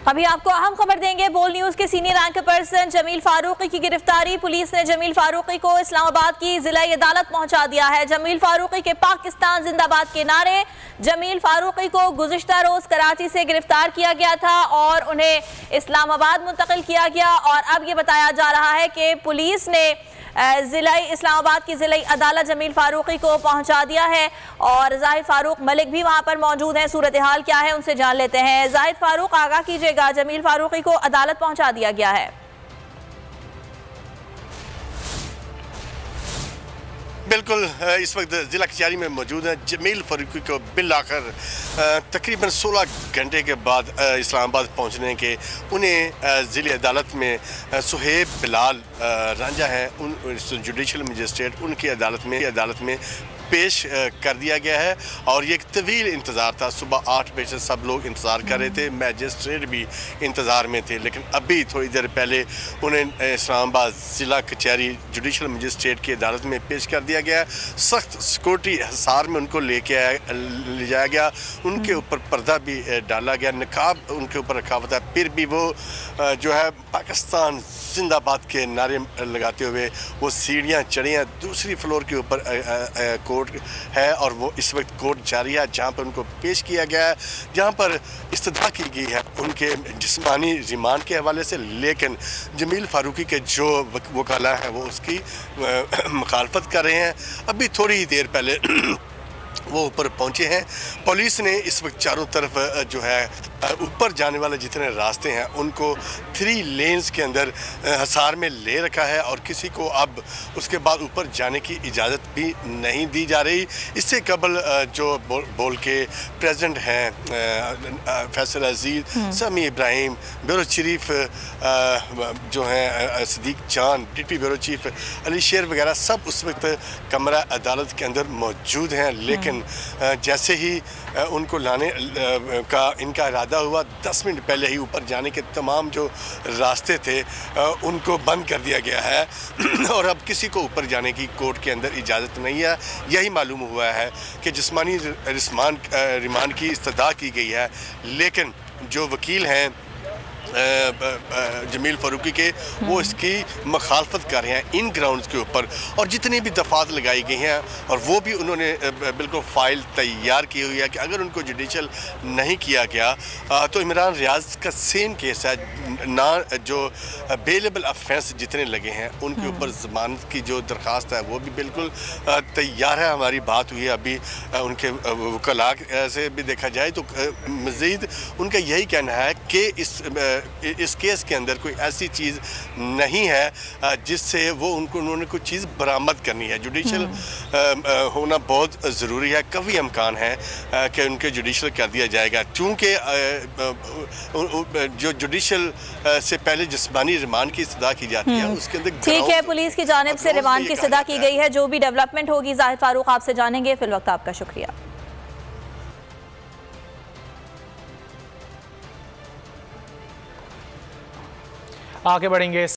अभी आपको अहम खबर देंगे। बोल न्यूज के senior anchor person Jameel Farooqui की गिरफ्तारी। पुलिस ने जमील फारूकी को इस्लामाबाद की जिला अदालत पहुंचा दिया है। जमील फारूकी के पाकिस्तान जिंदाबाद के नारे। जमील फारूकी को गुज़िश्ता रोज कराची से गिरफ्तार किया गया था और उन्हें इस्लामाबाद मुंतकिल किया गया और अब ये बताया जा रहा है कि पुलिस ने इस्लामाबाद की जिला अदालत जमील फारूकी को पहुंचा दिया है और जाहिद फारूक मलिक भी वहां पर मौजूद हैं। सूरत हाल क्या है उनसे जान लेते हैं। जाहिद फारूक, आगाह कीजिएगा, जमील फारूकी को अदालत पहुंचा दिया गया है। बिल्कुल, इस वक्त जिला कचहरी में मौजूद है। जमील फारूकी को बिल आकर तकरीबन 16 घंटे के बाद इस्लामाबाद पहुंचने के उन्हें जिला अदालत में सुहेब बिलाल रांझा हैं, उन जुडिशल मजिस्ट्रेट, उनकी अदालत में पेश कर दिया गया है। और ये एक तवील इंतज़ार था। सुबह 8 बजे से सब लोग इंतज़ार कर रहे थे, मैजिस्ट्रेट भी इंतज़ार में थे, लेकिन अभी थोड़ी देर पहले उन्हें इस्लामाबाद ज़िला कचहरी जुडिशल मजिस्ट्रेट की अदालत में पेश कर दिया गया। सख्त सिक्योरिटी हिसार में उनको ले जाया गया। उनके ऊपर पर्दा भी डाला गया, नकाब उनके ऊपर रखा हुआ था। फिर भी वो जो है पाकिस्तान जिंदाबाद के नारे लगाते हुए वो सीढ़ियाँ चढ़ी हैं। दूसरी फ्लोर के ऊपर कोर्ट है और वो इस वक्त कोर्ट जारी है, जहाँ पर उनको पेश किया गया है, जहाँ पर इस्तदा की गई है उनके जिस्मानी रिमांड के हवाले से। लेकिन जमील फारूकी के जो वकाला हैं वो उसकी मुखालफत कर रहे हैं। अभी थोड़ी ही देर पहले वो ऊपर पहुंचे हैं। पुलिस ने इस वक्त चारों तरफ जो है ऊपर जाने वाले जितने रास्ते हैं उनको 3 लेन्स के अंदर हिसार में ले रखा है और किसी को अब उसके बाद ऊपर जाने की इजाज़त भी नहीं दी जा रही। इससे कबल जो बोल के प्रेसिडेंट हैं फैसल अजीज़, समी इब्राहिम, ब्यूरो चीफ जो हैं सदीक चांद, डिप्टी ब्यूरो चीफ अली शेर वगैरह सब उस वक्त कमरा अदालत के अंदर मौजूद हैं। लेकिन जैसे ही उनको लाने का इनका इरादा हुआ, 10 मिनट पहले ही ऊपर जाने के तमाम जो रास्ते थे उनको बंद कर दिया गया है और अब किसी को ऊपर जाने की कोर्ट के अंदर इजाज़त नहीं है। यही मालूम हुआ है कि जिस्मानी रिमांड की इस्तदा की गई है, लेकिन जो वकील हैं जमील फारूकी के वो इसकी मुखालफत कर रहे हैं इन ग्राउंड्स के ऊपर। और जितनी भी दफात लगाई गई हैं और वो भी उन्होंने बिल्कुल फ़ाइल तैयार की हुई है कि अगर उनको जुडिशल नहीं किया गया तो इमरान रियाज का सेम केस है ना, जो बेलेबल अफेंस जितने लगे हैं उनके ऊपर ज़मानत की जो दरख्वास्त है वो भी बिल्कुल तैयार है। हमारी बात हुई है अभी उनके वकला से भी देखा जाए तो मज़ीद उनका यही कहना है कि इस केस के अंदर कोई ऐसी चीज़ नहीं है जिससे वो उन्होंने कोई चीज़ बरामद करनी है। जुडिशल होना बहुत ज़रूरी है। कभी इम्कान है कि उनके जुडिशल कर दिया जाएगा, क्योंकि जो जुडिशल से पहले जिस्मानी रिमांड की इस्तदा की जाती है उसके अंदर ठीक है, पुलिस की जानिब से रिमांड की इस्तदा की गई है। जो भी डेवलपमेंट होगी जाहिद फारूक आपसे जानेंगे। फिल वक्त आपका शुक्रिया। आगे बढ़ेंगे।